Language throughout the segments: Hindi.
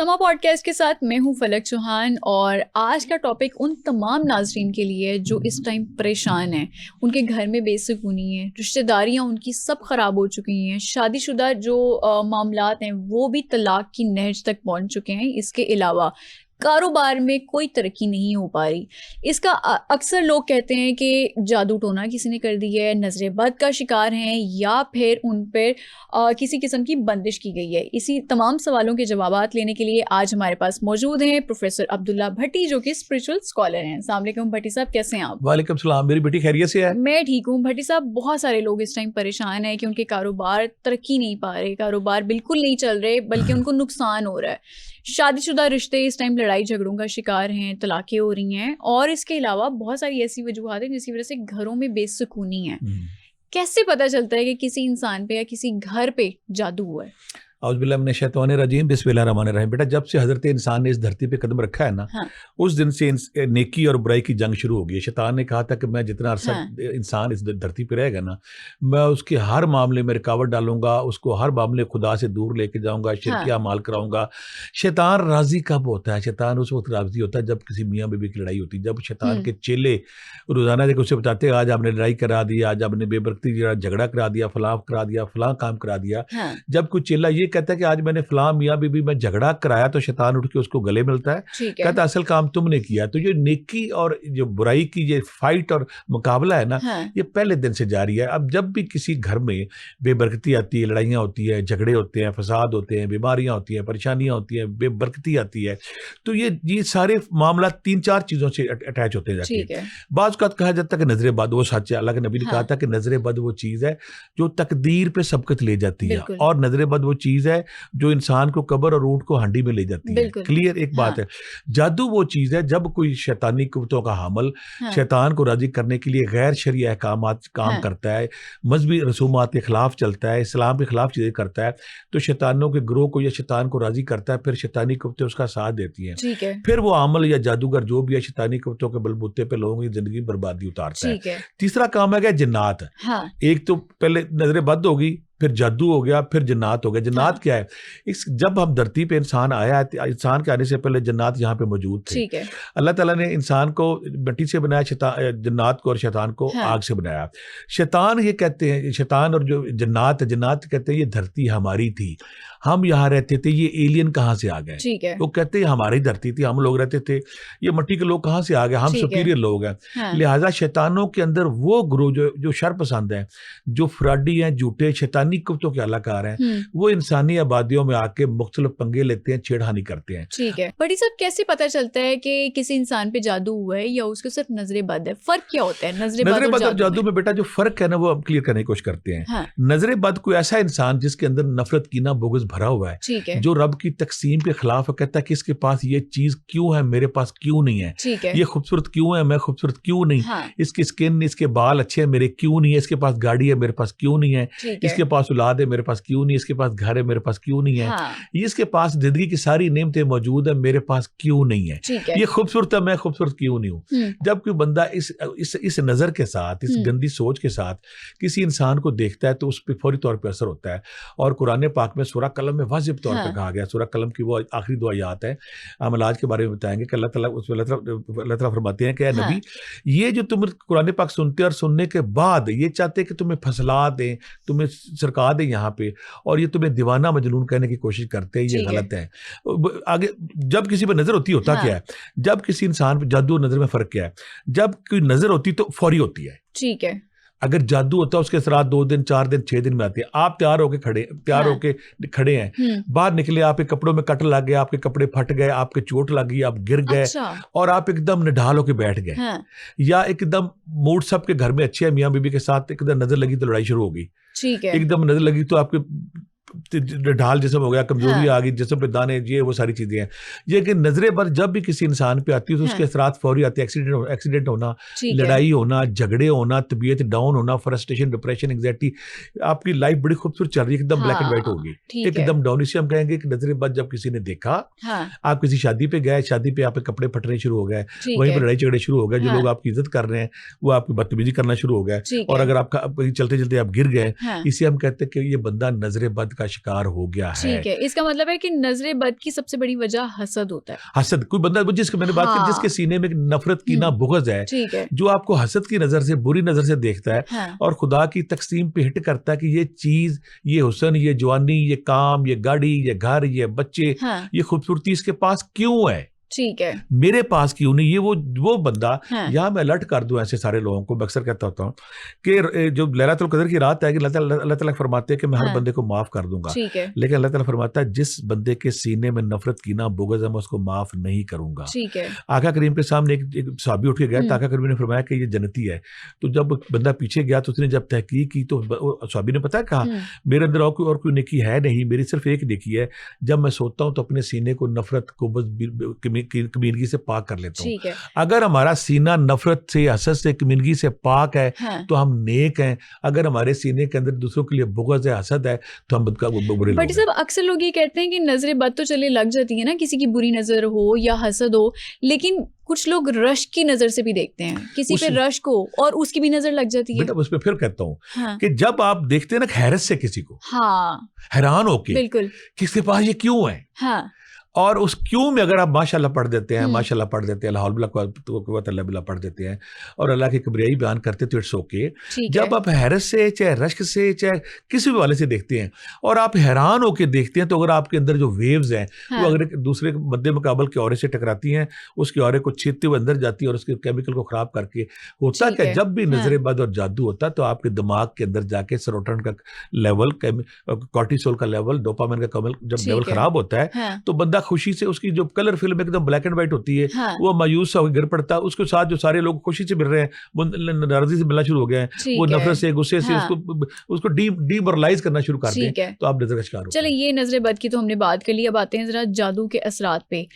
समा पॉडकास्ट के साथ मैं हूं फलक चौहान और आज का टॉपिक उन तमाम नाजरीन के लिए है जो इस टाइम परेशान हैं। उनके घर में बेसुकूनी है, रिश्तेदारियां उनकी सब ख़राब हो चुकी हैं, शादीशुदा जो मामलात हैं वो भी तलाक की नहज तक पहुंच चुके हैं। इसके अलावा कारोबार में कोई तरक्की नहीं हो पा रही। इसका अक्सर लोग कहते हैं कि जादू टोना किसी ने कर दी है, नजर बद का शिकार हैं या फिर उन पर किसी किस्म की बंदिश की गई है। इसी तमाम सवालों के जवाबात लेने के लिए आज हमारे पास मौजूद हैं प्रोफेसर अब्दुल्ला भट्टी जो कि स्पिरिचुअल स्कॉलर हैं। अस्सलाम वालेकुम भट्टी साहब, कैसे हैं आप? वालेकुम सलाम, मेरी बेटी खैरियत से है? मैं ठीक हूँ भट्टी साहब। बहुत सारे लोग इस टाइम परेशान हैं कि उनके कारोबार तरक्की नहीं पा रहे, कारोबार बिल्कुल नहीं चल रहे, बल्कि उनको नुकसान हो रहा है। शादीशुदा रिश्ते इस टाइम लड़ाई झगड़ों का शिकार हैं, तलाक़ें हो रही हैं और इसके अलावा बहुत सारी ऐसी वजूहात हैं जिसकी वजह से घरों में बेसुकूनी है। कैसे पता चलता है कि किसी इंसान पे या किसी घर पे जादू हुआ है? औज़ुबिल्लाहि मिनश्शैतानिर्रजीम, बिस्मिल्लाहिर्रहमानिर्रहीम। बेटा, जब से हज़रत इंसान ने इस धरती पे कदम रखा है ना, उस दिन से नेकी और बुराई की जंग शुरू हो गई है। शैतान ने कहा था कि मैं जितना अरसा इंसान इस धरती पे रहेगा ना, मैं उसके हर मामले में रुकावट डालूंगा, उसको हर मामले खुदा से दूर लेके जाऊंगा, शिरकिया माल कराऊंगा। शैतान राजी कब होता है? शैतान उस वक्त राजी होता है जब किसी मियाँ बीवी की लड़ाई होती है। जब शैतान के चेले रोजाना देखो उसे बताते हैं आज आपने लड़ाई करा दी, आज आपने बेबरकती झगड़ा करा दिया, फलां काम करा दिया। जब कोई चेला ये कहता है कि आज मैंने फलां मियाँ बीबी में झगड़ा कराया, तो शैतान उठ के उसको गले मिलता है, कहता है असल काम तुमने किया। तो ये नेकी और जो बुराई की ये फाइट और मुकाबला है ना, ये पहले दिन से जारी है। अब जब भी किसी घर में बेबरकती आती है, लड़ाइयाँ होती है, झगड़े होते हैं, फसाद होते हैं, बीमारियाँ होती हैं, परेशानियाँ होती हैं, बेबरकती आती है, तो ये सारे मामला 3-4 चीज़ों से अटैच होते जाते हैं। बाज़ का कहा जाता है कि नजर बद वो सच है। अल्लाह के नबी ने कहा था कि नजर बद वो चीज़ है जो तकदीर पे सबकत ले जाती है, और नजर बद वो चीज़ है जो इंसान को कब्र और ऊंट को हांडी में ले जाती है। क्लियर एक बात है। जादू वो चीज़ है जब कोई शैतानी कुव्वतों का हामल शैतान को राजी करने के लिए गैर शरई अहकामात काम करता है, मजहबी रसूमात के खिलाफ चलता है, इस्लाम के खिलाफ चीज़ें करता है, तो शैतानों के ग्रोह को या शैतान को राजी करता है, फिर शैतानी कुव्वतें उसका साथ देती हैं। फिर वो आमल या जादूगर जो भी है शैतानी कुव्वतों के बलबूते पे लोगों की जिंदगी बर्बादी उतारता है। तीसरा काम है जिन्नात। एक तो पहले नजर बद होगी, फिर जादू हो गया, फिर जन्नात हो गया। जन्नात क्या है? जब हम धरती पे इंसान आया है, इंसान के आने से पहले जन्नात यहाँ पे मौजूद थे। अल्लाह ताला ने इंसान को मिट्टी से बनाया, जन्नात को और शैतान को आग से बनाया। शैतान ये कहते हैं, शैतान और जो जन्नात कहते हैं ये धरती हमारी थी, हम यहाँ रहते थे, ये एलियन कहाँ से आ गए? वो कहते हैं हमारी धरती थी, हम लोग रहते थे, ये मिट्टी के लोग कहाँ से आ गए? हम सुपीरियर लोग हैं। लिहाजा शैतानों के अंदर वो ग्रोह जो शर पसंद है, जो फ्रॉडी हैं, झूठे शैतानी कुव्वतों के अलाकार हैं, वो इंसानी आबादियों में आके मुख्तलिफ पंगे लेते हैं, छेड़खानी करते हैं। ठीक है बड़ी साहब, कैसे पता चलता है कि किसी इंसान पे जादू हुआ है या उसको सिर्फ नजरे बद है? फर्क क्या होता है नजरे बद और जादू में? बेटा, जो फर्क है ना वो अब क्लियर करने की कोशिश करते हैं। नजरे बद कोई ऐसा इंसान जिसके अंदर नफरत, कीना, बुग़्ज़ भरा हुआ है, जो रब की तकसीम के खिलाफ है, कहता है कि इसके पास ये चीज क्यों है, मेरे पास क्यों नहीं है, ये खूबसूरत क्यों है, मैं खूबसूरत क्यों नहीं, इसकी स्किन, इसके बाल अच्छे हैं, मेरे क्यों नहीं है, इसके पास गाड़ी है, मेरे पास क्यों नहीं है, इसके पास औलाद है, मेरे पास क्यों नहीं, इसके पास घर है, मेरे पास क्यों नहीं है, इसके पास जिंदगी की सारी नेमतें मौजूद है, मेरे पास क्यों नहीं है, ये खूबसूरत है, मैं खूबसूरत क्यों नहीं हूँ। जब कोई बंदा इस नजर के साथ, इस गंदी सोच के साथ किसी इंसान को देखता है तो उस पर फौरी तौर पर असर होता है। और कुरान पाक में सूरह कलम में वाजिब तौर पर कहा गया, सूरह कलम की वो आखिरी 2 आयत है, हम आज के बारे में बताएंगे कि अल्लाह ताला फरमाते हैं कि नबी, ये जो तुम कुरान पाक सुनते और सुनने के बाद ये चाहते कि तुम्हें फसला दें, तुम्हें सरका दें यहाँ पे, और ये तुम्हें दीवाना मजनून कहने की कोशिश करते हैं, ये गलत है। आगे जब किसी पर नजर होती है होता क्या है? जब किसी इंसान पर जादू नजर में फर्क क्या है? जब कोई नजर होती तो फौरी होती है। ठीक है। अगर जादू होता है उसके असरात 2 दिन, 4 दिन, 6 दिन में आती है। आप तैयार होके खड़े हैं, बाहर निकले, आपके कपड़ों में कट लग गया, आपके कपड़े फट गए, आपके चोट लग गई, आप गिर गए, और आप एकदम निढाल होके बैठ गए, या एकदम मूड सबके घर में अच्छे है, मियाँ बीबी के साथ एकदम नजर लगी तो लड़ाई शुरू हो गई, एकदम नजर लगी तो आपके ढाल जिस्म हो गया, कमजोरी आ गई, जिस्म पे दाने, ये वो सारी चीजें हैं। ये कि नजरे पर जब भी किसी इंसान पे आती है तो उसके असरात फौरी आते हैं। एक्सीडेंट होना, लड़ाई होना, झगड़े होना, तबीयत डाउन होना, फ्रस्ट्रेशन, डिप्रेशन, एंग्जाइटी, आपकी लाइफ बड़ी खूबसूरत चल रही है, एकदम ब्लैक एंड व्हाइट होगी, एकदम डाउन। इसे हम कहेंगे कि नजरे बद जब किसी ने देखा, आप किसी शादी पे गए, शादी पे आपके कपड़े फटने शुरू हो गए, वहीं पर लड़ाई झगड़े शुरू हो गए, जो लोग आपकी इज्जत कर रहे हैं वो आपकी बदतमीजी करना शुरू हो गए, और अगर आपका चलते चलते आप गिर गए, इसे हम कहते हैं कि ये बंदा नजरे बद का का शिकार हो गया है। ठीक है, इसका मतलब है कि नजर बद की सबसे बड़ी वजह हसद होता है। हसद, कोई बंदा जिसके मैंने बात की जिसके सीने में नफरत की ना बुग़्ज़ है, ठीक है, जो आपको हसद की नजर से, बुरी नजर से देखता है हाँ, और खुदा की तकसीम पे हिट करता है कि ये चीज, ये हुस्न, ये जवानी, ये काम, ये गाड़ी, ये घर, ये बच्चे, हाँ, ये खूबसूरती इसके पास क्यों है, ठीक है, मेरे पास क्यों नहीं। ये वो बंदा, हाँ, यहाँ मैं अलर्ट कर दूं ऐसे सारे लोगों को। मैं अक्सर कहता होता हूँ कि जो लैलतुल कदर की रात है कि अल्लाह ताला फरमाते हैं कि मैं हर हाँ, बंदे को माफ कर दूंगा, ठीक है, लेकिन अल्लाह ताला फरमाता है जिस बंदे के सीने में नफरत की ना बुग़्ज़ है मैं उसको माफ नहीं करूंगा। ठीक है, आका करीम के सामने एक सहाबी उठ के गया, तो आका करीम ने फरमाया कि ये जन्नती है। तो जब बंदा पीछे गया तो उसने जब तहकीक की तो सहाबी ने पता है कहा, मेरे अंदर और कोई नेकी है नहीं, मेरी सिर्फ एक नेकी है, जब मैं सोता हूँ तो अपने सीने को नफरत को कमीनगी से पाक कर लेता हूँ। अगर हमारा सीना नफरत से, हसद से, कमीनगी से पाक है, हाँ, तो हम नेक हैं। अगर हमारे सीने के अंदर दूसरों के लिए बुग़्ज़ है, हसद है, तो हम बुरे लोग हैं। सब अक्सर लोग ये कहते हैं कि नजर बद तो चले लग जाती है ना, किसी की बुरी नजर हो या हसद हो, लेकिन कुछ लोग रश्क की नजर से भी देखते हैं, किसी पे रश्क हो और उसकी भी नजर लग जाती है। बेटा उसमें फिर कहता हूँ, हाँ, कि जब आप देखते हैं ना हैरत से किसी को, हाँ, हैरान होके, बिल्कुल, किसके पास ये क्यों है, हाँ, और उस क्यों में अगर आप माशाल्लाह पढ़ देते हैं, माशाल्लाह पढ़ देते हैं, अल्लाह पढ़ देते हैं और अल्लाह की किबरियाई बयान करते, तो इट्स ओके। जब आप हैरत से, चाहे रश्क से, चाहे किसी भी वाले से देखते हैं और आप हैरान होकर देखते हैं, तो अगर आपके अंदर जो वेव्स हैं, हाँ, वो अगर एक दूसरे मद्दे मुकाबल के औरे से टकराती हैं, उसके औरे को छेदते हुए अंदर जाती है और उसके केमिकल को खराब करके होता क्या, जब भी नजर बद और जादू होता है तो आपके दिमाग के अंदर जाके सेरोटोनिन का लेवल, कॉर्टिसोल का लेवल, डोपामाइन का जब लेवल खराब होता है, तो बंदा खुशी से, उसकी जो कलर फिल्म एकदम ब्लैक एंड व्हाइट होती है, हाँ, वो मायूस होकर गिर पड़ता है। उसके साथ जो सारे लोग खुशी से मिल रहे हैं वो नाराजगी से मिलना शुरू हो गए हैं, वो नफरत से, गुस्से से, हाँ, उसको डीमोरलाइज करना शुरू कर दें, तो आप नजर का शिकार हो। चलिए, ये नजर बद की तो हमने बात कर ली, अब आते हैं जरा जादू के असरात पे।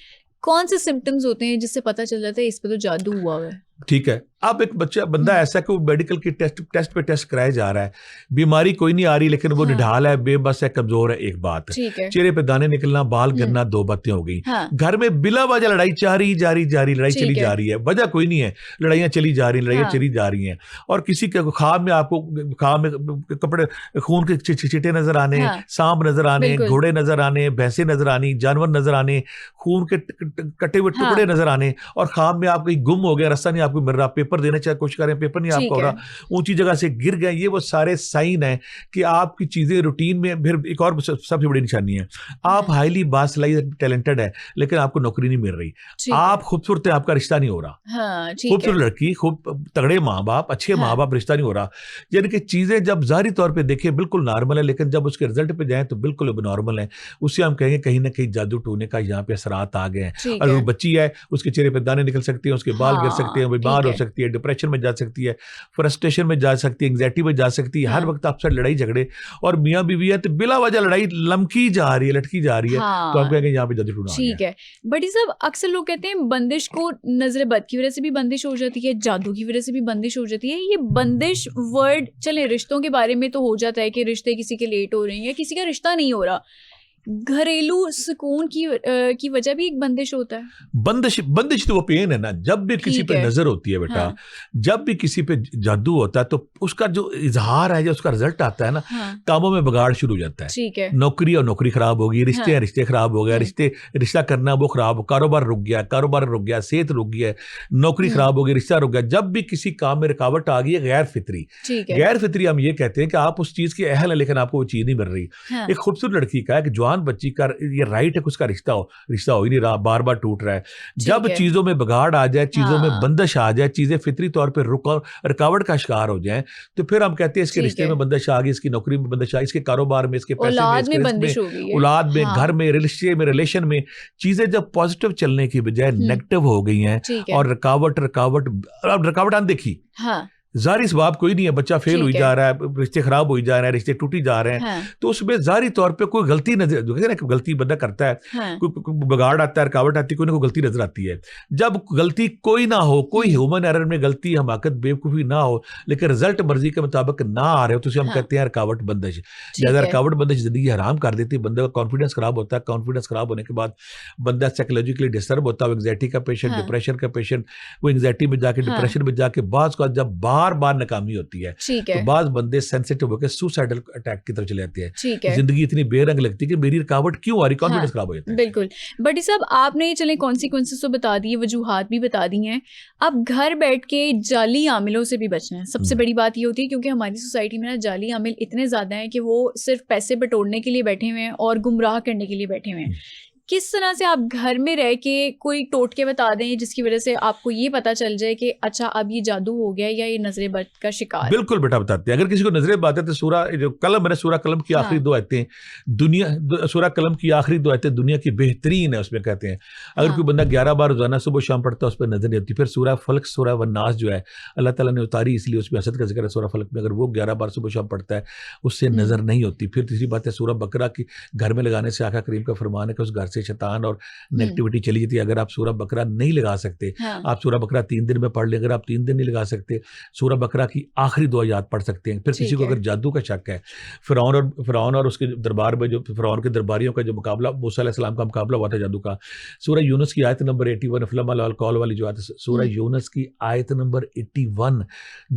कौन से सिम्टम्स होते हैं जिससे पता चल जाता है इस पे तो जादू हुआ है? ठीक है, अब एक बंदा ऐसा कि वो मेडिकल की टेस्ट पे टेस्ट कराया जा रहा है, बीमारी कोई नहीं आ रही, लेकिन वो निढाल है, बेबस है, कमजोर है, एक बात, चेहरे पे दाने निकलना, बाल गिरना, दो बातें हो गई, हाँ, घर में बिला वजह लड़ाई जारी लड़ाई चली जा रही है, वजह कोई नहीं है, लड़ाइयां चली जा रही, लड़ाइयां चली जा रही हैं, और किसी के ख्वाब में आपको कपड़े खून के चिटे नजर आने, सांप नजर आने, घोड़े नजर आने, भैंसे नजर आनी, जानवर नजर आने, खून के कटे हुए टुकड़े नजर आने, और ख्वाब में आप कहीं गुम हो गया, रास्ता नहीं आपको मिल रहा, पेपर देने चाहे कोशिश करें, पेपर नहीं आपको हो रहा, ऊंची जगह से गिर गए, ये वो सारे साइन है कि आपकी चीजें रूटीन में। फिर एक और सबसे बड़ी निशानी है, आप हाईली बासलाई टैलेंटेड है लेकिन आपको नौकरी नहीं मिल रही, आप खूबसूरत है, आपका रिश्ता नहीं हो रहा, हाँ, खूबसूरत लड़की, खूब तगड़े माँ बाप, अच्छे माँ बाप, रिश्ता नहीं हो रहा। यानी कि चीजें जब जाहिरी तौर पे देखें बिल्कुल नॉर्मल है, लेकिन जब उसके रिजल्ट पे जाए तो बिल्कुल नॉर्मल है। उससे हम कहेंगे कहीं ना कहीं जादू टोने का यहाँ पे असरात आ गए हैं। और वो बच्ची है, उसके चेहरे पे दाने निकल सकते हैं, उसके बाल गिर सकते हैं, बीमार हो सकती है, डिप्रेशन में जा सकती है, फ्रस्ट्रेशन में जा सकती है, एंग्जाइटी में जा सकती है, हर वक्त आपसे लड़ाई झगड़े, और मियाँ बीवी है तो बिला वजह लड़ाई लमकी जा रही है, लटकी जा रही है, तो हम कहेंगे यहाँ पे जादू टोना। ठीक है, बट ये सब अक्सर लोग कहते हैं बंदिश को नजर बद की वजह से भी बंदिश हो जाती है, जादू की वजह से भी बंदिश हो जाती है। ये बंदिश वर्ड, चले रिश्तों के बारे में तो हो जाता है कि रिश्ते किसी के लेट हो रहे हैं या किसी का रिश्ता नहीं हो रहा, घरेलू सुकून की वजह भी एक बंदिश होता है। बंदिश तो वो पेन है ना, जब भी किसी पे नजर होती है बेटा, हाँ, जब भी किसी पे जादू होता है तो उसका जो इजहार है, जो उसका रिजल्ट आता है ना, हाँ, कामों में बिगाड़ शुरू हो जाता है। ठीक है, नौकरी खराब होगी, रिश्ते खराब हो गया, रिश्ता करना वो खराब, कारोबार रुक गया, सेहत रुक गया, नौकरी खराब हो गई, रिश्ता रुक गया। जब भी किसी काम में रुकावट आ गई है, गैर फितरी हम ये कहते हैं कि आप उस चीज के अहल है लेकिन आपको वो चीज नहीं मिल रही। एक खूबसूरत लड़की का, एक जवान बच्ची का ये राइट है कि उसका रिश्ता हो ही नहीं रहा, बार बार टूट रहा है। जब चीजों में बिगाड़ आ जाए, चीजों में बंदिश आ जाए, चीजें फितरी तौर पे रुकावट का शिकार हो जाए, तो फिर हम कहते हैं इसके रिश्ते में बंदिश आ गई, इसकी नौकरी में बंदिश आ गई, इसके कारोबार में, इसके पैसे में, औलाद में, घर में, रिश्ते में, रिलेशन में, चीजें जब पॉजिटिव चलने की बजाय नेगेटिव हो गई हैं और रुकावट अनदेखी, जारी सवाब कोई नहीं है, बच्चा फेल हुई जा रहा है, रिश्ते खराब हुई जा रहे हैं, रिश्ते टूटी जा रहे हैं, हाँ, तो उसमें जारी तौर पे कोई गलती नजर, जो ना गलती बंदा करता है, हाँ, कोई बिगाड़ आता है, रुकावट आती है, कोई ना कोई गलती नजर आती है। जब गलती कोई ना हो, कोई ह्यूमन एरर में गलती, हमाकत, बेवकूफी ना हो, लेकिन रिजल्ट मर्जी के मुताबिक ना आ रहे हो, तो उसे हम कहते हैं रुकावट बंदिश। ज्यादा रुकावट बंदिश जिंदगी हराम कर देती है, बंदे का कॉन्फिडेंस खराब होता है, कॉन्फिडेंस खराब होने के बाद बंदा साइकोलॉजिकली डिस्टर्ब होता है, एंग्जाइटी का पेशेंट, डिप्रेशन का पेशेंट, वो एंग्जाइटी में जाके डिप्रेशन में जाके बात, जब बाहर बार बार नाकामी होती है, ठीक तो है, बाज बंदे सेंसिटिव होकर सुसाइडल अटैक की तरफ चले जाते हैं। ठीक है, जिंदगी इतनी बेरंग लगती है कि मेरी रुकावट क्यों आ रही, हाँ, कॉन्फिडेंस खराब हो जाता है। बिल्कुल। बट साहब आपने चले कॉन्सिक्वेंसेस तो बता दिए, वजूहात भी बता दी हैं। अब घर बैठ के जाली आमिलों से भी बचना है। सबसे बड़ी बात ये होती है क्योंकि हमारी सोसाइटी में ना जाली आमिल इतने ज़्यादा हैं कि वो सिर्फ पैसे बटोरने के लिए बैठे हुए हैं और गुमराह करने के लिए बैठे हुए हैं। किस तरह से आप घर में रह के कोई टोटके बता दें जिसकी वजह से आपको ये पता चल जाए कि अच्छा अब ये जादू हो गया या ये नजरे बद का शिकार है? बिल्कुल बेटा बताते हैं। अगर किसी को नजरे बात है तो सूरा जो कलम है, सूरा कलम की आखिरी हाँ, दो आयतें सूरा कलम की आखिरी दो आयतें दुनिया की बेहतरीन है, उसमें कहते हैं अगर हाँ, कोई बंदा 11 बार रोजाना सुबह शाम पढ़ता है उस पर नजर नहीं होती। फिर सूरा फलक सूरा वन्नास जो है अल्लाह ताला ने उतारी इसलिए उसमें असद का जिक्र है। सूरा फलक में अगर वो 11 बार सुबह शाम पढ़ता है उससे नजर नहीं होती। फिर तीसरी बात है सूरा बकरा की घर में लगाने से आका करीम का फरमान है कि उस घर से शैतान और नेगेटिविटी चली जाती है। अगर आप सूरा बकरा नहीं लगा सकते, हाँ, आप सूरा बकरा 3 दिन में पढ़ लें। अगर आप 3 दिन नहीं लगा सकते, सूरा बकरा की आखिरी 2 आयत पढ़ सकते हैं। फिर किसी ठीक को है, अगर जादू का शक है, फिरौन और उसके दरबार में जो फिरौन के दरबारियों का जो मुकाबला, मूसा अलैहि सलाम का मुकाबला हुआ था जादू का, सूरा यूनुस की आयत नंबर 81 अफलम अल कौल वाली जो आयत, सूरा यूनुस की आयत नंबर 81,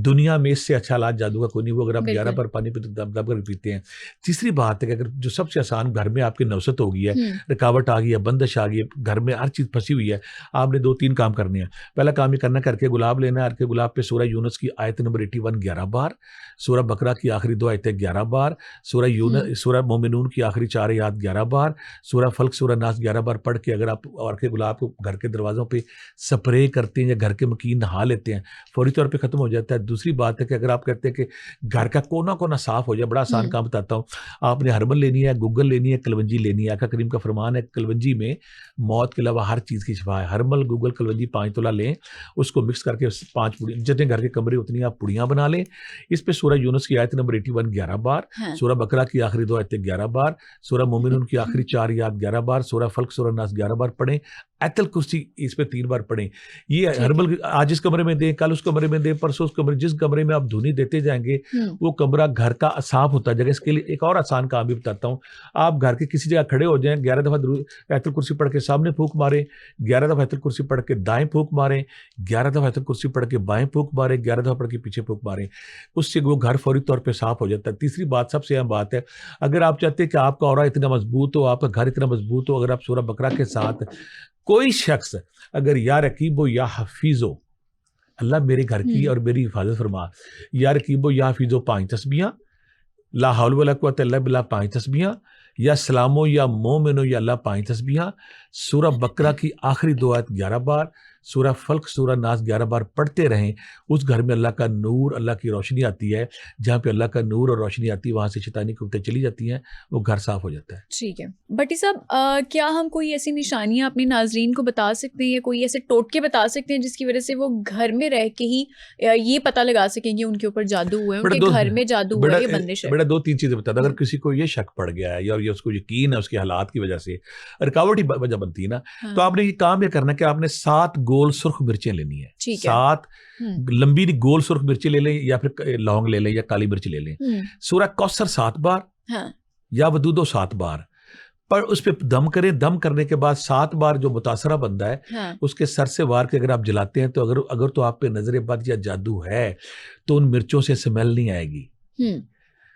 दुनिया में इससे अच्छा इलाज जादू का कोई नहीं। वो अगर आप 11 बिल्कुल, बार पानी पीते दब दब कर पीते हैं। तीसरी बात है कि अगर जो सबसे आसान, घर में आपकी नौसत हो गई है, रुकावट आ गई है, बंदिश आ गई है, घर में हर चीज फंसी हुई है, आपने 2-3 काम करने हैं। पहला काम ये करना है, करके गुलाब लेना है। करके गुलाब पे सूरा यूनुस की आयत नंबर 81 11 बार, सूरा बकरा की आखिरी 2 आयतें 11 बार, सूरा मोमिनून की आखिरी 4 आयत 11 बार, सूरा फल्क सूरा नास 11 बार पढ़ के अगर आप और के गुलाब को घर के दरवाजों पे स्प्रे करते हैं या घर के मकीन नहा लेते हैं, फौरी तौर पे खत्म हो जाता है। दूसरी बात है कि अगर आप कहते हैं कि घर का कोना कोना साफ हो जाए, बड़ा आसान काम बताता हूँ। आपने हरमल लेनी है, गुग्गल लेनी है, कलवंजी लेनी है। आका करीम का फरमान है कलवंजी में मौत के अलावा हर चीज़ की शिफा है। हरमल गुग्गल कलवंजी 5 तोला लें, उसको मिक्स करके 5 पुड़ी, जितने घर के कमरे उतनी आप पुड़ियाँ बना लें। इस पे सूरा यूनुस की आयत नंबर 81 11 बार, हाँ, सूरा बकरा की आखिरी 2 आयतें 11 बार, सूरा मोमिनून की आखिरी 4 आयत 11 बार, सूरा फल्क सूरा नास 11 बार पढ़ें। आयतल कुर्सी इस पे 3 बार पढ़ें। ये ठीक है, हर्बल आज इस कमरे में दें, कल उस कमरे में दें, परसों उस कमरे, जिस कमरे में आप धुनी देते जाएंगे वो कमरा घर का साफ होता जाएगा। इसके लिए एक और आसान काम भी बताता हूँ। आप घर के किसी जगह खड़े हो जाएं, 11 दफ़ा आयतल कुर्सी पढ़ के सामने फूंक मारें, 11 दफ़ा आयतल कुर्सी पढ़ के दाएं फूंक मारें, 11 दफ़ा आयतल कुर्सी पढ़ के बाएं फूंक मारें, 11 दफ़ा पढ़ के पीछे फूंक मारें। उससे वो घर फौरी तौर पे साफ हो जाता है। तीसरी बात, सबसे अहम बात है, अगर आप चाहते हैं कि आपका ऑरा इतना मजबूत हो, आपका घर इतना मजबूत हो, अगर आप सूरा बकरा के साथ कोई शख्स अगर या रकीबो या हफीजो, अल्लाह मेरे घर की और मेरी हिफाजत फरमा, या रकीबो या हफीजो 5 तस्बीहां, ला हौल वला कुव्वता इल्ला बिल्लाह 5 तस्बीहां, या सलामो या मोमिनो या अल्लाह 5 तस्बीहां, सूरा बकरा की आखिरी 2 आयत 11 बार, सूरा फल्क सूरा नास 11 बार पढ़ते रहें। उस घर में अल्लाह का नूर, अल्लाह की रोशनी आती है। जहाँ पे अल्लाह का नूर और रोशनी आती है वहाँ से शैतानी कुव्वतें चली जाती हैं, वो घर साफ हो जाता है। ठीक है। भट्टी साहब क्या हम कोई ऐसी निशानियां अपने नाजरीन को बता सकते हैं या कोई ऐसे टोटके बता सकते हैं जिसकी वजह से वो घर में रह के ही ये पता लगा सकेंगे उनके ऊपर जादू हुआ है, उनके घर में जादू हुआ है, ये बंदिश है? बेटा 2-3 चीजें बता दो। अगर किसी को ये शक पड़ गया है या ये उसको यकीन है उसके हालात की वजह से, रुकावट ही वजह बनती है ना, तो आपने ये काम ये करना कि आपने 7 गोल सुर्ख मिर्चें लेनी है। 7 लंबी गोल सुर्ख मिर्चें ले लें, या फिर लौंग ले लें, या काली मिर्च ले लें। सूरा कौसर 7 बार, या वदूदो 7 बार, पर उस पर दम करें। दम करने के बाद 7 बार जो मुतासरा बंदा है उसके सर से वार के अगर आप जलाते हैं तो अगर तो आप पे नजर बद या जादू है तो उन मिर्चों से स्मेल नहीं आएगी।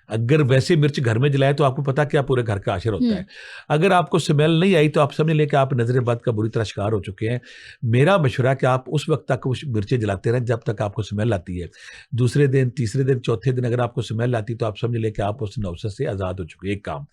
अगर वैसे मिर्च घर में जलाए तो आपको पता क्या पूरे घर का आशिर होता है। अगर आपको स्मेल नहीं आई तो आप समझ लें कि आप नजर बद का बुरी तरह शिकार हो चुके हैं। मेरा मशवरा है कि आप उस वक्त तक मिर्चें जलाते रहें जब तक आपको स्मेल आती है। दूसरे दिन, तीसरे दिन, चौथे दिन अगर आपको स्मेल आती तो आप समझ लें कि आप उस नौसत से आज़ाद हो चुके। एक काम।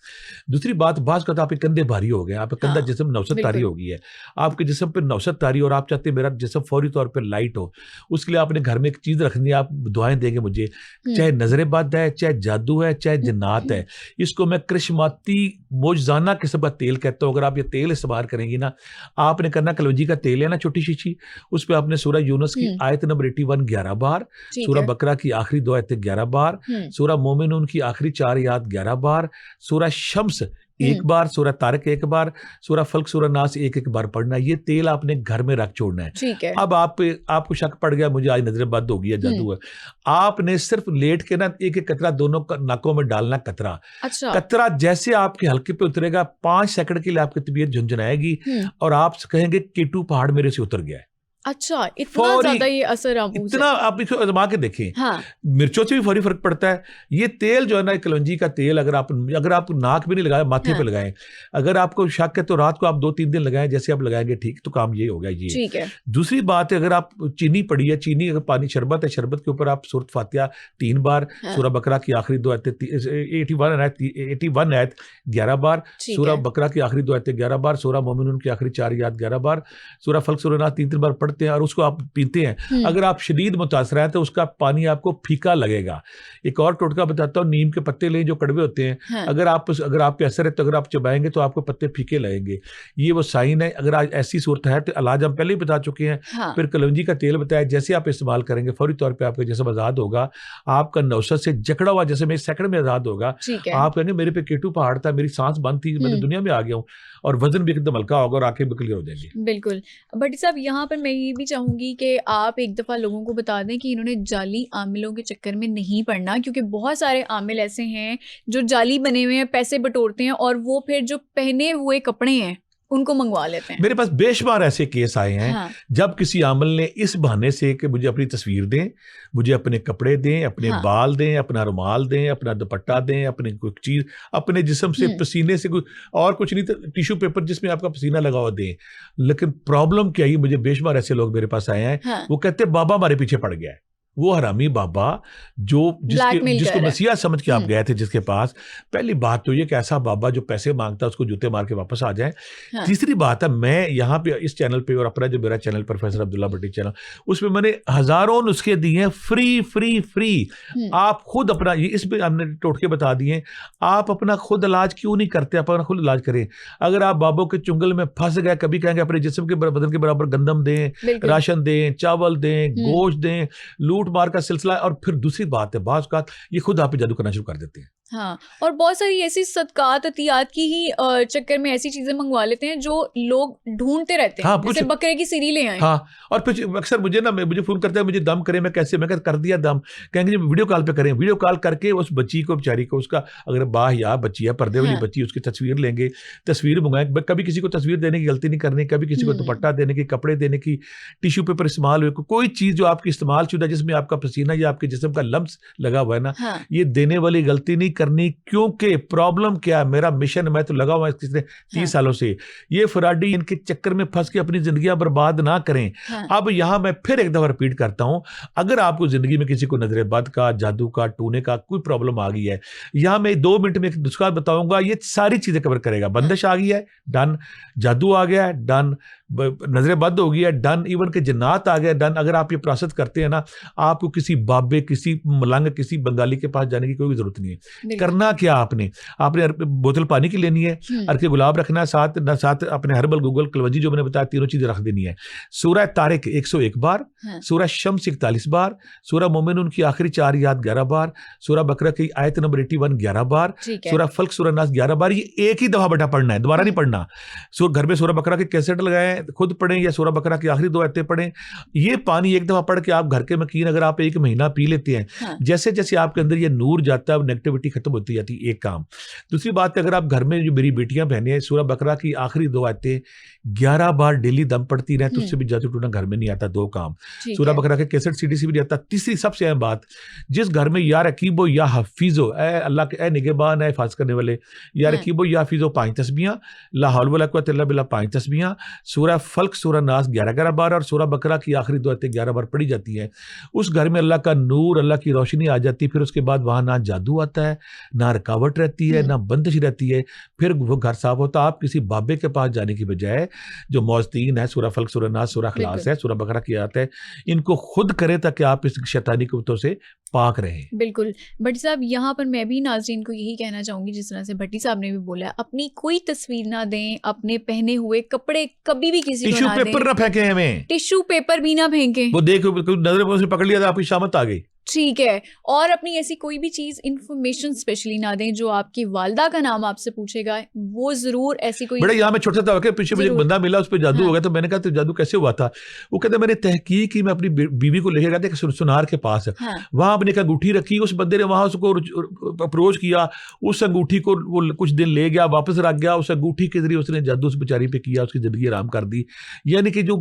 दूसरी बात, बाज़ का तो आपके कंधे भारी हो गए, आपका कंधा जिस्म नौसत तारी हो गई है, आपके जिस्म पर नौसत तारी, और आप चाहते हैं मेरा जिस्म फौरी तौर पर लाइट हो। उसके लिए आपने घर में एक चीज़ रखनी है, आप दुआएं देंगे मुझे, चाहे नजर बद है, चाहे जादू है, चाहे जन्नात है। इसको मैं कृष्माती मोजाना किस्म का तेल कहता हूँ। अगर आप ये तेल इस्तेमाल करेंगी ना, आपने करना कलवंजी का तेल है ना छोटी शीशी, उस पर आपने सूरा यूनुस की आयत नंबर 81 11 बार, सूरा बकरा की आखिरी 2 आयतें 11 बार, सूरा मोमिनून की आखिरी 4 आयत 11 बार, सूरा शम्स 1 बार, सूरा तारक 1 बार, सूरा फल्क सूरा नास 1 बार पढ़ना। ये तेल आपने घर में रख छोड़ना है। ठीक है। अब आपको शक पड़ गया मुझे आज नजर बद हो गई है, जादू है, आपने सिर्फ लेट के ना 1 कतरा दोनों नाकों में डालना। कतरा अच्छा। कतरा जैसे आपके हल्के पे उतरेगा 5 सेकंड के लिए आपकी तबीयत झुंझुनाएगी और आप कहेंगे केटू पहाड़ मेरे से उतर गया है। अच्छा, इतना फौरी, ज्यादा ये असर आमूज इतना है। आप इसको आजमा के देखें। हाँ, मिर्चों से भी फौरी फर्क पड़ता है। ये तेल जो है ना, कलौंजी का तेल, अगर आप नाक में नहीं लगाए, माथे हाँ, पे लगाएं। अगर आपको शक है तो रात को आप 2-3 दिन लगाएं, जैसे आप लगाएंगे ठीक, तो काम ये होगा। ये ठीक है। दूसरी बात है, अगर आप चीनी पड़ी है, चीनी अगर पानी शरबत है, शरबत के ऊपर आप सूरत फातिहा 3 बार, हाँ, सूरह बकरा की आखिरी 2 आयतें 81 आयत 11 बार, ठीक सूरह है। बकरा की आखिरी 2 आयतें 11 बार, सूरह मोमिनून की आखिरी 4 आयत 11 बार, सूरह फल्क सूरह नास 3-3 बार पढ़ते हैं और उसको आप पीते हैं। अगर आप शदीद मुतासर हैं तो उसका पानी आपको फीका लगेगा। एक और टोटका बताता हूँ, नीम के पत्ते लें जो कड़वे होते हैं, हाँ, अगर आप पे असर है तो अगर आप चबाएंगे तो आपको पत्ते फीके लगेंगे। ये वो साइन है। अगर आज ऐसी सूरत है तो इलाज हम पहले ही बता चुके हैं। हाँ, फिर कलौंजी का तेल बताया, जैसे आप इस्तेमाल करेंगे फौरी तौर पे आपका जिस्म आज़ाद होगा। आपका नौसत से जकड़ा हुआ जैसे मेरे सेकंड में आज़ाद होगा। ठीक है। आप कहेंगे मेरे पे केटू पहाड़ था, मेरी सांस बंद थी, मैं तो दुनिया में आ गया हूँ, और वजन भी एकदम हल्का होगा और आंखें भी क्लियर हो जाएंगी। बिल्कुल। भट्टी साहब, यहाँ पर मैं ये भी चाहूंगी कि आप एक दफ़ा लोगों को बता दें कि इन्होंने जाली आमिलों के चक्कर में नहीं पड़ना, क्योंकि बहुत सारे आमिल ऐसे हैं जो जाली बने हुए हैं, पैसे बटोरते हैं और वो फिर जो पहने हुए कपड़े हैं उनको मंगवा लेते हैं। मेरे पास बेशुमार ऐसे केस आए हैं। हाँ, जब किसी आमिल ने इस बहाने से कि मुझे अपनी तस्वीर दें, मुझे अपने कपड़े दें, अपने हाँ, बाल दें, अपना रुमाल दें, अपना दुपट्टा दें, अपने कोई चीज, अपने जिस्म से पसीने से कुछ और कुछ नहीं, तो टिश्यू पेपर जिसमें आपका पसीना लगा हुआ दें। लेकिन प्रॉब्लम क्या है, मुझे बेशुमार ऐसे लोग मेरे पास आए हैं, हाँ, वो कहते हैं बाबा हमारे पीछे पड़ गया है। वो हरामी बाबा ब्लैकमेल जिसको कर रहा है। मसीहा समझ के आप गए थे जिसके पास, पहली बात तो ये कि ऐसा बाबा जो पैसे मांगता है उसको जूते मार के वापस आ जाए। हाँ, तीसरी बात है, मैं यहाँ पे इस चैनल पे और अपना जो मेरा चैनल प्रोफेसर अब्दुल्ला भट्टी चैनल, उसमें मैंने हजारों नुस्खे दिए हैं फ्री फ्री फ्री। आप खुद अपना ये इसमें हमने टोटके बता दिए। आप अपना खुद इलाज क्यों नहीं करते? आप अपना खुद इलाज करें। अगर आप बाबों के चुंगल में फंस गए, कभी कहेंगे अपने जिस्म के बदन के बराबर गंदम दें, बिल्कुल। राशन दें, चावल दें, गोश्त दें, लूट मार का सिलसिला। और फिर दूसरी बात है, बाज़ औक़ात ये खुद आप पे जादू करना शुरू कर देते हैं। हाँ, और बहुत सारी ऐसी सदकात अतियात की ही चक्कर में ऐसी चीजें मंगवा लेते हैं जो लोग ढूंढते रहते हैं। हाँ, जैसे बकरे की सीरी ले आए। हाँ, और फिर अक्सर मुझे फोन करते हैं, मुझे दम करें, मैं कैसे? मैं कर दिया दम। कहेंगे वीडियो कॉल पे करें। वीडियो कॉल करके उस बच्ची को, बेचारी को, उसका अगर बाहया बच्ची है, पर्दे वाली बच्ची, उसकी तस्वीर लेंगे, तस्वीर मंगाएं। कभी किसी को तस्वीर देने की गलती नहीं करनी, कभी किसी को दुपट्टा देने की, कपड़े देने की, टिश्यू पेपर इस्तेमाल हुए, कोई चीज जो आपकी इस्तेमाल शुदा जिसमें आपका पसीना या आपके जिस्म का लम्स लगा हुआ है ना, ये देने वाली गलती नहीं करनी। क्योंकि प्रॉब्लम क्या है, मेरा मिशन, मैं तो लगा हुआ है पिछले 30 सालों से, ये फराडी इनके चक्कर में फंस के अपनी जिंदगियां बर्बाद ना करें। अब यहां मैं फिर एक दफा रिपीट करता हूं, अगर आपको जिंदगी में किसी को नजर बद का, जादू का, टूने का कोई प्रॉब्लम आ गई है, यहां मैं 2 मिनट में एक नुस्खा बताऊंगा, ये सारी चीजें कवर करेगा। बंदिश आ गई है, डन। जादू आ गया है, डन। नजर बद हो गई है, डन। इवन के जन्नात आ गया, डन। अगर आप ये प्रोसेस करते हैं ना, आपको किसी बाबे, किसी मलंग, किसी बंगाली के पास जाने की कोई जरूरत नहीं है। करना क्या आपने बोतल पानी की लेनी है, अर्के गुलाब रखना है, साथ अपने हर्बल, गूगल, कलवंजी जो मैंने बताया, तीनों चीजें रख देनी है। सूरह तारिक 101 बार, सूरह शम्स 41 बार, सूरह मोमिनून की आखिरी 4 आयत 11 बार, सूरह बकरा की आयत नंबर 81 11 बार, सूरह फल्क, सूरह नास 11 बार। ये एक ही दफा बेटा पढ़ना है, दोबारा नहीं पढ़ना। घर में सूरह बकरा के कैसेट लगाएं, खुद पढ़ें, या सूरह बकरा की आखिरी 2 आयतें पढ़ें। ये पानी एक दफा पढ़ के आप घर के मकीन अगर आप 1 महीना पी लेते हैं, जैसे जैसे आपके अंदर ये नूर जाता है, नेगेटिविटी खत्म होती जाती है। एक काम। दूसरी बात है, अगर आप घर में, जो मेरी बेटियां बहनें हैं, सूरह बकरा की आखिरी 2 आयतें 11 बार डेली दम पढ़ती रहे, तो उससे भी जादू टूना घर में नहीं आता। 2 काम। सूरह बकरा के कैसेट सीडी से भी नहीं आता। तीसरी सबसे अहम बात, जिस घर में या रकीबो या हफीजो, अल्लाह के निगहबान है, हिफाजत करने वाले, या रकीबो या हफीजो 5 तस्बीहां, ला हौल वला कुव्वता इल्ला बिल्लाह 5 तस्बीहां, सूरह फल्क, सूरह नास 11 बार और सूरह बकरा की आखिरी 2 आयतें 11 बार पढ़ी जाती है, उस घर में अल्लाह का नूर, अल्लाह की रोशनी आ जाती है। फिर उसके बाद वहां ना जादू आता है, ना रुकावट रहती है, ना बंदिश रहती है। फिर वो घर साफ होता। आप किसी बाबे के पास जाने की बजाय, जो मौजतीन है, सूरह फल्क, सूरह नास, सूरह इखलास है, सूरह बकरा की आयत है, इनको खुद करें ताकि आप इस शैतानी कुव्वतों से पाक रहें। बिल्कुल। भट्टी साहब, यहाँ पर मैं भी नाज़रीन को यही कहना चाहूंगी, जिस तरह से भट्टी साहब ने भी बोला, अपनी कोई तस्वीर ना दें, अपने पहने हुए कपड़े कभी भी किसी को ना दें, टिश्यू पेपर ना फेंके हमें, टिश्यू पेपर भी ना फेंकें। वो देखो नजर से पकड़ लिया था, आपकी शामत आ गई। ठीक है, और अपनी ऐसी कोई भी चीज़ इन्फॉर्मेशन स्पेशली ना दें जो आपकी वालदा का नाम आपसे पूछेगा, वो ज़रूर ऐसी कोई। बड़ा यहाँ मैं छोटा सा वाक़या, पीछे मुझे एक बंदा मिला, उस पर जादू हाँ। हो गया, तो मैंने कहा तो जादू कैसे हुआ था? वो कहता मैंने तहकीक की, मैं अपनी बीवी को लेके गया था एक सुनार के पास, हाँ। वहाँ आपने एक अंगूठी रखी, उस बंदे ने वहाँ उसको अप्रोच किया, उस अंगूठी को वो कुछ दिन ले गया, वापस रख गया, उस अंगूठी के जरिए उसने जादू उस बेचारी पे किया, उसकी ज़िंदगी आराम कर दी। यानी कि जो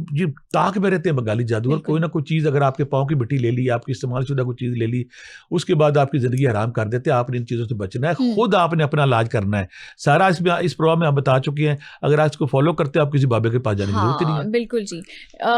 ताक में रहते हैं बंगाली जादूगर, कोई ना कोई चीज़ अगर आपके पाँव की मिट्टी ले ली, आपकी इस्तेमाल शुदा कोई चीज़ ले ली, उसके बाद आपकी ज़िंदगी हराम कर देते हैं। आपने इन चीज़ों से बचना है, खुद आपने अपना इलाज करना है। सारा इस प्रोग्राम में आप बता चुके हैं, अगर आज इसको फॉलो करते हैं आप किसी बाबे के पास जाने की जरूरत ही नहीं है। बिल्कुल जी।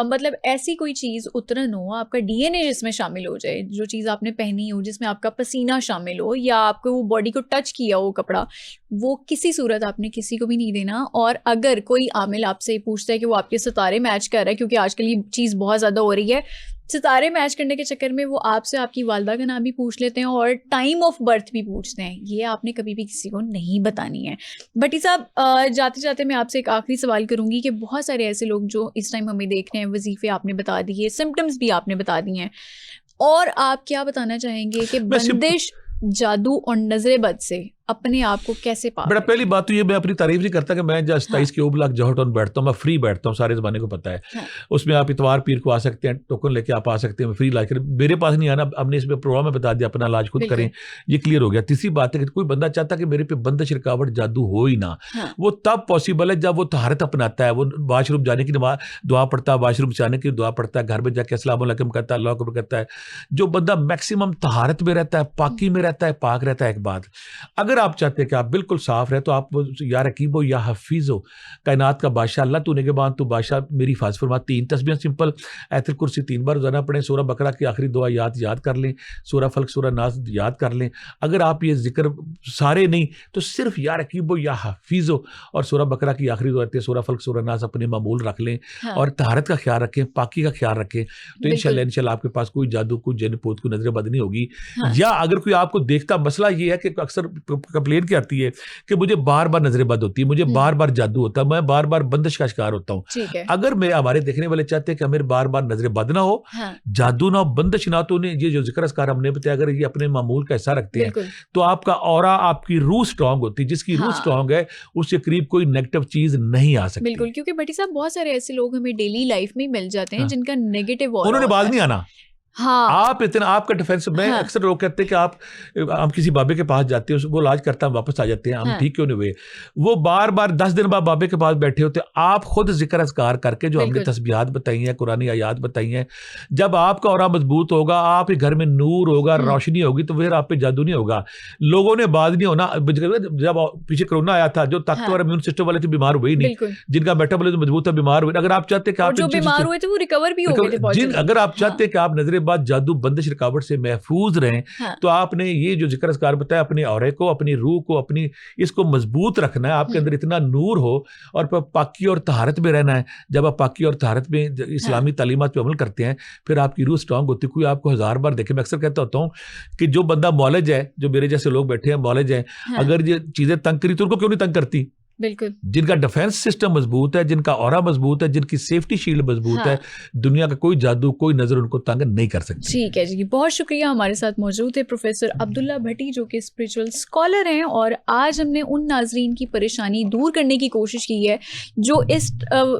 मतलब ऐसी कोई चीज़ उतरन हो, आपका डीएनए जिसमें शामिल हो जाए, जो चीज़ आपने पहनी हो जिसमें आपका पसीना शामिल हो, या आपको वो बॉडी को टच किया हो कपड़ा, वो किसी सूरत आपने किसी को भी नहीं देना। और अगर कोई आमिल आपसे पूछता है कि वो आपके सितारे मैच कर रहा है, क्योंकि आजकल ये चीज़ बहुत ज़्यादा हो रही है, सितारे मैच करने के चक्कर में वो आपसे आपकी वालदा का नाम भी पूछ लेते हैं और टाइम ऑफ बर्थ भी पूछते हैं, ये आपने कभी भी किसी को नहीं बतानी है। भट्टी साहब, जाते जाते मैं आपसे एक आखिरी सवाल करूंगी कि बहुत सारे ऐसे लोग जो इस टाइम हमें देख रहे हैं, वजीफे आपने बता दिए, सिम्टम्स भी आपने बता दिए हैं, और आप क्या बताना चाहेंगे कि बंदिश, जादू और नजरे बद से अपने आप को कैसे पा? बड़ा पहली बात तो ये, मैं अपनी तारीफ नहीं करता कि मैं जब 27 के ओबलाक जॉहटन बैठता हूँ, मैं फ्री बैठता हूँ, सारे ज़माने को पता है। उसमें आप इतवार पीर को आ सकते हैं, टोकन लेके आप आ सकते हैं, फ्री इलाज करें, मेरे पास नहीं आना। हमने इसमें प्रोग्राम में बता दिया, अपना इलाज खुद करें, ये क्लियर हो गया। तीसरी बात है कि कोई बंदा चाहता कि मेरे पे बंदिश, रुकावट, जादू हो ही ना, वो तब पॉसिबल है जब वो तहारत अपनाता है, वो वाशरूम जाने की दुआ पढ़ता है, वाशरूम जाने की दुआ पढ़ता है, घर में जाके अस्सलाम वालेकुम कहता है, अल्लाह अकबर कहता है। जो बंदा मैक्सिमम तहारत में रहता है, पाकी में रहता है, पाक रहता है। एक बात, अगर आप चाहते हैं कि आप बिल्कुल साफ रहे, तो आप या रकीबो या हफीज़ो, कायनात का बादशाह अल्लाह, तूने के बाद तू बादशाह मेरी हिफाज़त फरमा। 3 तस्बीह सिंपल, आयतुल कुर्सी 3 बार रोज़ाना पढ़ें, सूरह बकरा की आखिरी 2 आयत याद कर लें, सूरह फल्क, सूरह नास याद कर लें। अगर आप ये जिक्र सारे नहीं तो सिर्फ या रकीबो या हफीज़ो और सूरह बकरा की आखिरी 2 आयतें, सूरह फल्क, सूरह नास अपने मामूल रख लें, और तहारत का ख्याल रखें, पाकी का ख्याल रखें, तो इंशाल्लाह आपके पास कोई जादू, कोई जन पोत, कोई नजर बद नहीं होगी। या अगर कोई आपको देखता, मसला ये है कि अक्सर कंप्लेन क्या आती है कि मुझे बार बार नजरें बद होती है, मुझे बार बार जादू होता है, मैं बार बार बंदिश का शिकार होता हूँ। अगर मेरे हमारे देखने वाले चाहते हैं कि हमें बार बार नजरें बद ना हो, जादू ना हो, बंदिश ना, तो ये जो जिक्र अस्कार हमने बताया, अगर ये अपने मामूल का हिस्सा रखते हैं तो आपका ऑरा, आपकी रूह स्ट्रांग होती है। जिसकी रूह स्ट्रांग है उसके करीब कोई नेगेटिव चीज नहीं आ सकती। बिल्कुल, क्योंकि भट्टी साहब बहुत सारे ऐसे लोग हमें डेली लाइफ में मिल जाते हैं जिनका नेगेटिव ऑरा, उन्होंने बात नहीं आना। हाँ, आप इतना, आपका डिफेंस में अक्सर लोग कहते हैं कि हम किसी बाबे के पास जाते हैं, वो इलाज करता है, वापस आ जाते हैं, हम ठीक क्यों नहीं हुए? वो बार बार 10 दिन बाद बाबे के पास बैठे होते। आप खुद जिक्र अस्कार करके जो हमने तस्बीहात बताई हैं, कुरानी आयात बताई हैं, जब आपका ऑरा मजबूत होगा, आपके घर में नूर होगा, रोशनी होगी, तो फिर आप पे जादू नहीं होगा। लोगों ने बात नहीं होना। जब पीछे कोरोना आया था, जो ताकतवर इम्यून सिस्टम वाले थे बीमार हुए ही नहीं, जिनका मेटाबॉलिज्म मजबूत है बीमार हुए। अगर आप चाहते कि आप जो बीमार हुए थे वो रिकवर भी हो गए थे, अगर आप चाहते हैं कि आप नजरे बाद जादू, बंदिश, रुकावट से महफूज रहें, तो आपने ये जो जिक्र अस्कार बताया, अपने औरे को, अपनी रूह को, अपनी इसको मजबूत रखना है। आपके अंदर इतना नूर हो और पाकी और तहारत में रहना है। जब आप पाकी और तहारत में इस्लामी तालीमात पे अमल करते हैं, फिर आपकी रूह स्ट्रांग होती है। कोई आपको 1000 बार देखे, मैं अक्सर कहता होता हूँ कि जो बंदा मौलज है, जो मेरे जैसे लोग बैठे हैं मौलज हैं, अगर ये चीजें तंग करी तो उनको क्यों नहीं तंग करती? बिल्कुल, जिनका डिफेंस सिस्टम मजबूत है, जिनका ऑरा मजबूत है, जिनकी सेफ्टी शील्ड मजबूत है, दुनिया का कोई जादू, कोई नजर उनको तंग नहीं कर सकती। ठीक है जी, बहुत शुक्रिया। हमारे साथ मौजूद है प्रोफेसर अब्दुल्ला भट्टी, जो कि स्पिरिचुअल स्कॉलर हैं, और आज हमने उन नाजरीन की परेशानी दूर करने की कोशिश की है जो इस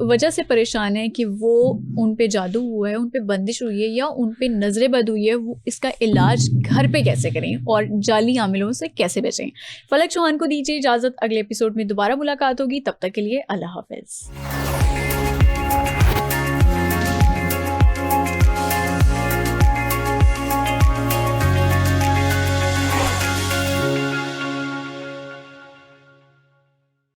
वजह से परेशान है कि वो उन पे जादू हुआ है, उन पे बंदिश हुई है, या उन पे नजरें बद हुई है। वो इसका इलाज घर पे कैसे करें और जाली आमिलों से कैसे बचें। फलक चौहान को दीजिए इजाजत, अगले एपिसोड में दोबारा मुलाकात होगी। तब तक के लिए अल्लाह हाफिज।